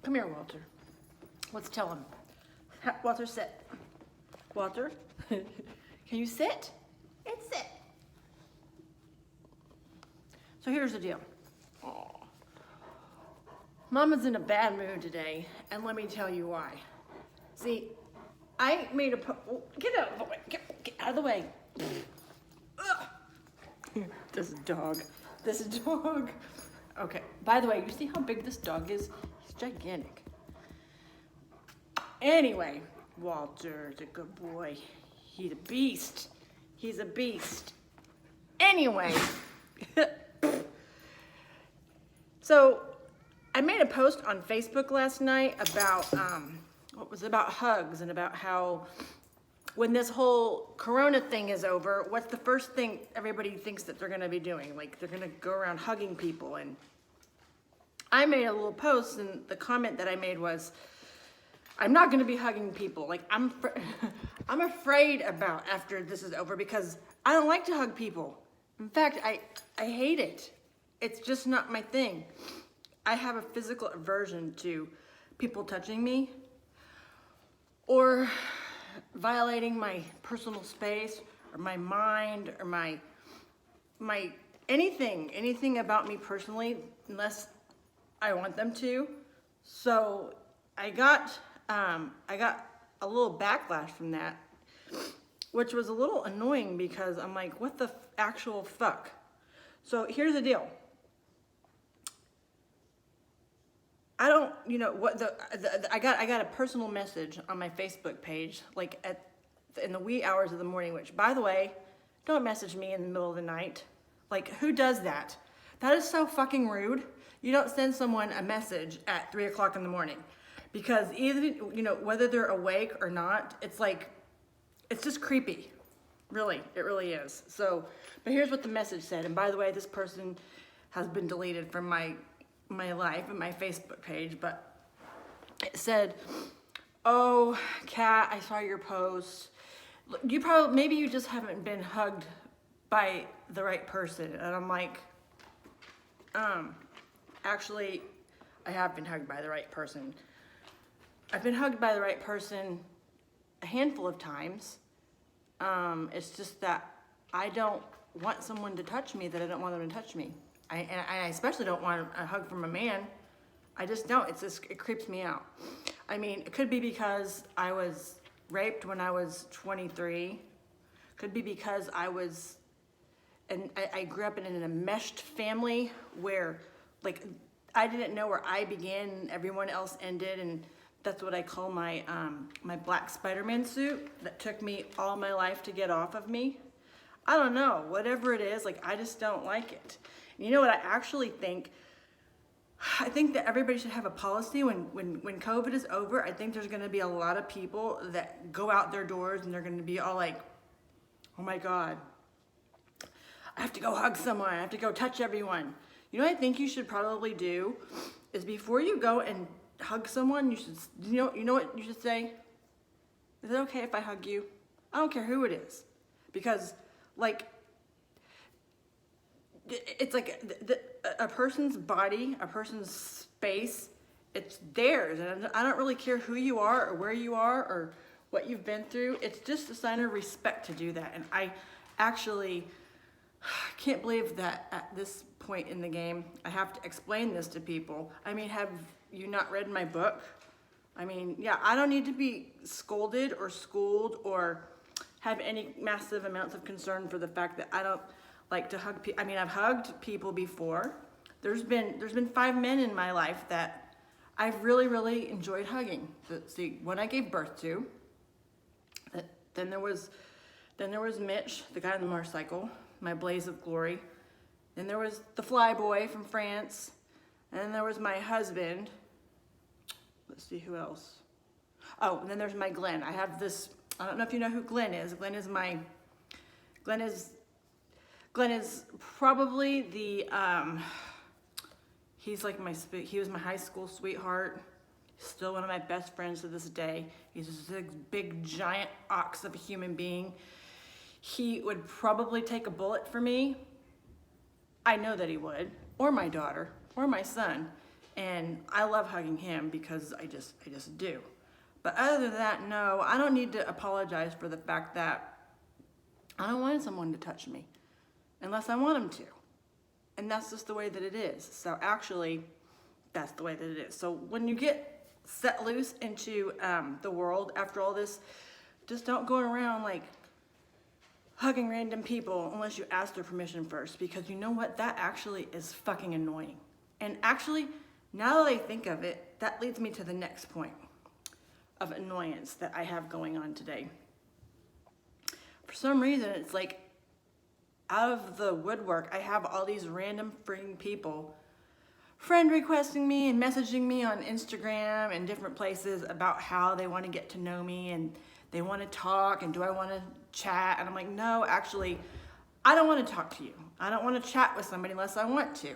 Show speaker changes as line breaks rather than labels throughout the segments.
Come here, Walter. Let's tell him. Walter, sit. Walter, can you sit? It's sit. So here's the deal. Aw. Mama's in a bad mood today, and let me tell you why. See, I made a get out of the way. Get out of the way. This dog. This dog. Okay. By the way, you see how big this dog is? He's gigantic. Anyway, Walter's a good boy. He's a beast. He's a beast. Anyway. So, I made a post on Facebook last night about about hugs and about how when this whole corona thing is over, what's the first thing everybody thinks that they're going to be doing? Like, they're going to go around hugging people. And I made a little post, and the comment that I made was, I'm not going to be hugging people. Like, I'm afraid about after this is over because I don't like to hug people. In fact, I hate it. It's just not my thing. I have a physical aversion to people touching me or violating my personal space or my mind or my anything about me personally unless I want them to. So I got a little backlash from that, which was a little annoying because I'm like, what the actual fuck? So here's the deal. I don't, you know, what I got a personal message on my Facebook page, like in the wee hours of the morning, which, by the way, don't message me in the middle of the night. Like, who does that? That is so fucking rude. You don't send someone a message at 3 o'clock in the morning because either, you know, whether they're awake or not, it's like, it's just creepy. Really, it really is. So, but here's what the message said. And by the way, this person has been deleted from my life and my Facebook page, but it said, "Oh, Kat, I saw your post. Maybe you just haven't been hugged by the right person." And I'm like, actually, I have been hugged by the right person. I've been hugged by the right person a handful of times. It's just that I don't want someone to touch me that I don't want them to touch me. I especially don't want a hug from a man. I just don't. It creeps me out. I mean, it could be because I was raped when I was 23. Could be because I grew up in an enmeshed family where, like, I didn't know where I began and everyone else ended, and that's what I call my my black Spider-Man suit that took me all my life to get off of me. I don't know. Whatever it is, like, I just don't like it. You know what I actually think? I think that everybody should have a policy when COVID is over. I think there's going to be a lot of people that go out their doors and they're going to be all like, oh my God, I have to go hug someone. I have to go touch everyone. You know what I think you should probably do is before you go and hug someone, you should, you know what you should say? Is it okay if I hug you? I don't care who it is. Because, like, it's like a person's body, a person's space, it's theirs. And I don't really care who you are or where you are or what you've been through. It's just a sign of respect to do that. And I actually can't believe that at this point in the game, I have to explain this to people. I mean, have you not read my book? I mean, yeah, I don't need to be scolded or schooled or have any massive amounts of concern for the fact that I don't like to hug people. I mean, I've hugged people before. There's been 5 men in my life that I've really, really enjoyed hugging. See, when I gave birth to, then there was Mitch, the guy on the motorcycle, my blaze of glory. Then there was the fly boy from France. And then there was my husband. Let's see who else. Oh, and then there's my Glenn. I have this, I don't know if you know who Glenn is. Glenn is probably the, he was my high school sweetheart. Still one of my best friends to this day. He's just a big, giant ox of a human being. He would probably take a bullet for me. I know that he would, or my daughter, or my son. And I love hugging him because I just do. But other than that, no, I don't need to apologize for the fact that I don't want someone to touch me unless I want them to. And that's just the way that it is. So actually, that's the way that it is. So when you get set loose into the world after all this, just don't go around like hugging random people unless you ask their permission first, because you know what? That actually is fucking annoying. And actually, now that I think of it, that leads me to the next point of annoyance that I have going on today. For some reason, it's like out of the woodwork, I have all these random freaking people friend requesting me and messaging me on Instagram and different places about how they want to get to know me and they want to talk and do I want to chat? And I'm like, no, actually, I don't want to talk to you. I don't want to chat with somebody unless I want to.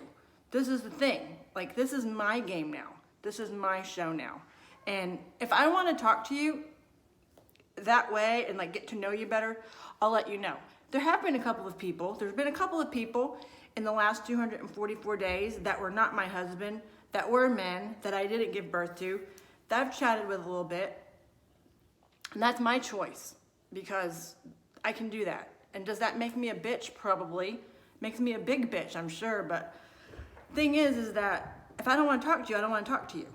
This is the thing. Like, this is my game now. This is my show now. And if I want to talk to you that way and like get to know you better, I'll let you know. There's been a couple of people in the last 244 days that were not my husband, that were men that I didn't give birth to, that I've chatted with a little bit. And that's my choice because I can do that. And does that make me a bitch? Probably. Makes me a big bitch, I'm sure. But thing is that if I don't want to talk to you, I don't want to talk to you.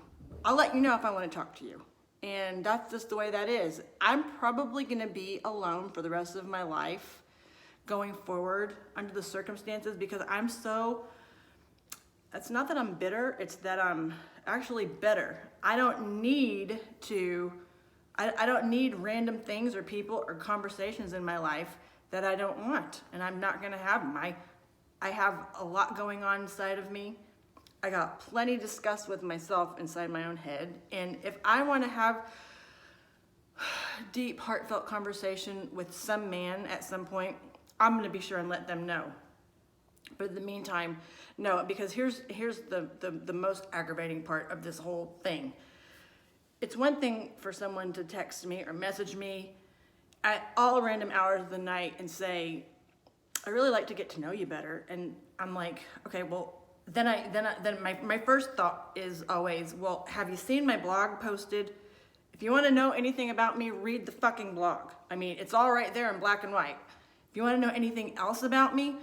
I'll let you know if I want to talk to you. And that's just the way that is. I'm probably going to be alone for the rest of my life going forward under the circumstances because it's not that I'm bitter, it's that I'm actually better. I don't need random things or people or conversations in my life that I don't want, and I'm not gonna have them. I have a lot going on inside of me. I got plenty to discuss with myself inside my own head, and if I want to have deep, heartfelt conversation with some man at some point, I'm gonna be sure and let them know. But in the meantime, no, because here's the most aggravating part of this whole thing. It's one thing for someone to text me or message me at all random hours of the night and say, I really like to get to know you better. And I'm like, okay, well, then my first thought is always, well, have you seen my blog posted? If you want to know anything about me, read the fucking blog. I mean, it's all right there in black and white. If you want to know anything else about me,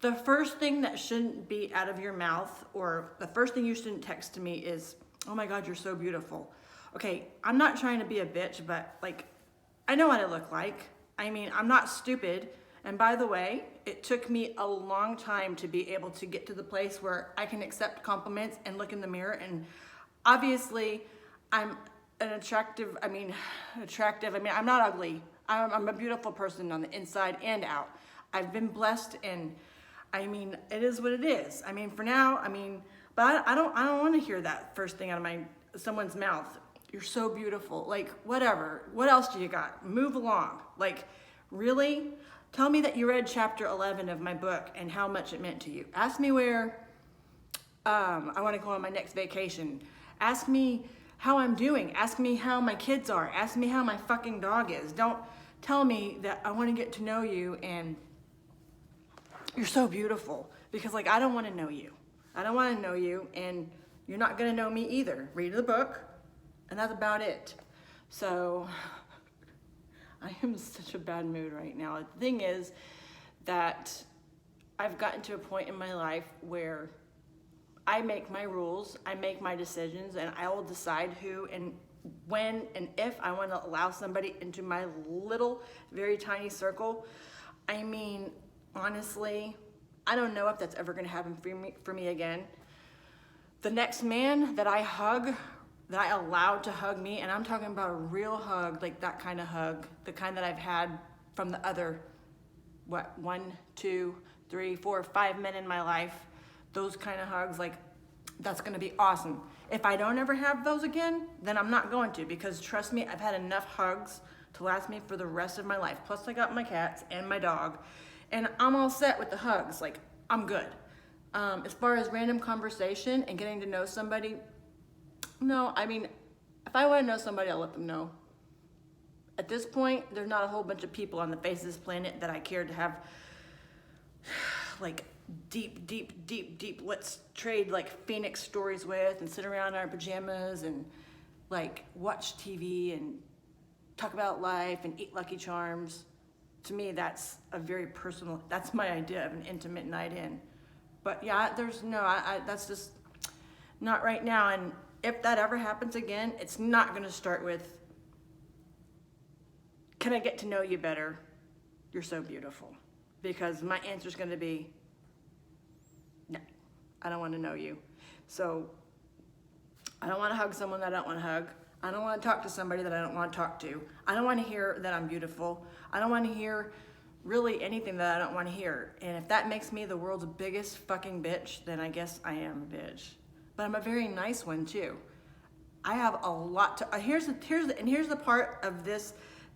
the first thing that shouldn't be out of your mouth or the first thing you shouldn't text to me is, oh my God, you're so beautiful. Okay, I'm not trying to be a bitch, but like, I know what I look like. I mean, I'm not stupid. And by the way, it took me a long time to be able to get to the place where I can accept compliments and look in the mirror. And obviously, I'm attractive. I mean, I'm not ugly. I'm a beautiful person on the inside and out. I've been blessed, and I mean, it is what it is. I mean, for now, but I don't want to hear that first thing out of someone's mouth. You're so beautiful. Like, whatever. What else do you got? Move along. Like, really? Tell me that you read chapter 11 of my book and how much it meant to you. Ask me where I want to go on my next vacation. Ask me how I'm doing. Ask me how my kids are. Ask me how my fucking dog is. Don't tell me that I want to get to know you and you're so beautiful. Because, like, I don't want to know you. I don't want to know you, and you're not going to know me either. Read the book, and that's about it. So I am in such a bad mood right now. The thing is that I've gotten to a point in my life where I make my rules, I make my decisions, and I will decide who and when and if I want to allow somebody into my little, very tiny circle. I mean, honestly, I don't know if that's ever going to happen for me again. The next man that I hug, that I allowed to hug me, and I'm talking about a real hug, like that kind of hug, the kind that I've had from the other, 1, 2, 3, 4, 5 men in my life, those kind of hugs, like, that's gonna be awesome. If I don't ever have those again, then I'm not going to, because trust me, I've had enough hugs to last me for the rest of my life. Plus I got my cats and my dog, and I'm all set with the hugs, like, I'm good. As far as random conversation and getting to know somebody, no, I mean, if I want to know somebody, I'll let them know. At this point, there's not a whole bunch of people on the face of this planet that I care to have, like, deep, let's trade like Phoenix stories with and sit around in our pajamas and like watch TV and talk about life and eat Lucky Charms. To me, that's a very personal, that's my idea of an intimate night in. But yeah, there's no, that's just not right now. And if that ever happens again, it's not gonna start with, can I get to know you better? You're so beautiful. Because my answer is gonna be, no, I don't wanna know you. So I don't wanna hug someone that I don't wanna hug. I don't wanna talk to somebody that I don't wanna talk to. I don't wanna hear that I'm beautiful. I don't wanna hear really anything that I don't wanna hear. And if that makes me the world's biggest fucking bitch, then I guess I am a bitch. But I'm a very nice one too. I have a lot to, here's the part of this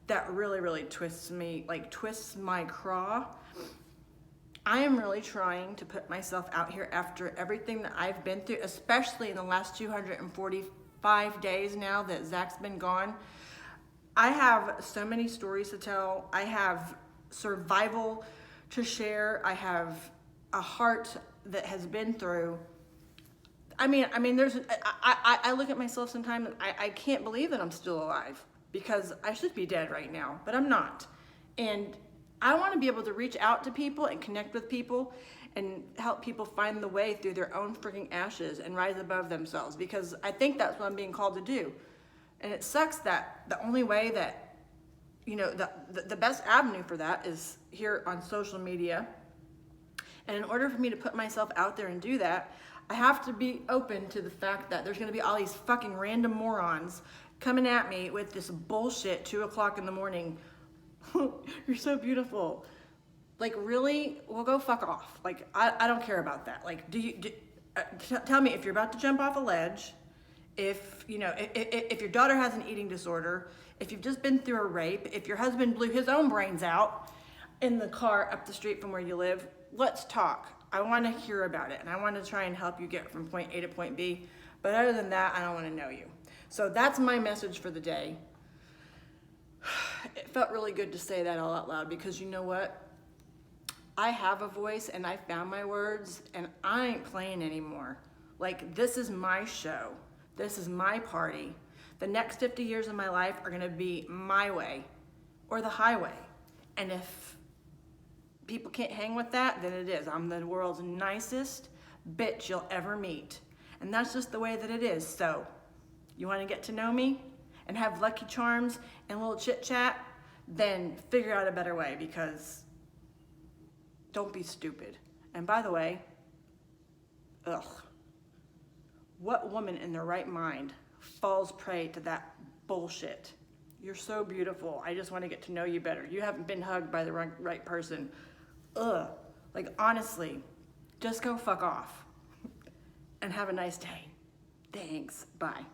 that really twists me, like twists my craw. I am really trying to put myself out here after everything that I've been through, especially in the last 245 days now that Zach's been gone. I have so many stories to tell. I have survival to share. I have a heart that has been through. I mean, I look at myself sometimes and I can't believe that I'm still alive because I should be dead right now, but I'm not. And I want to be able to reach out to people and connect with people and help people find the way through their own freaking ashes and rise above themselves, because I think that's what I'm being called to do. And it sucks that the only way that, you know, the best avenue for that is here on social media. And in order for me to put myself out there and do that, I have to be open to the fact that there's gonna be all these fucking random morons coming at me with this bullshit 2 o'clock in the morning. You're so beautiful. Like, really? Well, go fuck off. Like, I don't care about that. Like, tell me if you're about to jump off a ledge, if, you know, if your daughter has an eating disorder, if you've just been through a rape, if your husband blew his own brains out in the car up the street from where you live, let's talk. I want to hear about it, and I want to try and help you get from point A to point B. But other than that, I don't want to know you. So that's my message for the day. It felt really good to say that all out loud, because you know what? I have a voice and I found my words, and I ain't playing anymore. Like, this is my show. This is my party. The next 50 years of my life are gonna be my way or the highway. And if people can't hang with that, then it is. I'm the world's nicest bitch you'll ever meet. And that's just the way that it is. So, you wanna get to know me and have Lucky Charms and a little chit chat? Then figure out a better way, because don't be stupid. And by the way, what woman in their right mind falls prey to that bullshit? You're so beautiful. I just want to get to know you better. You haven't been hugged by the right person. Like, honestly, just go fuck off and have a nice day. Thanks. Bye.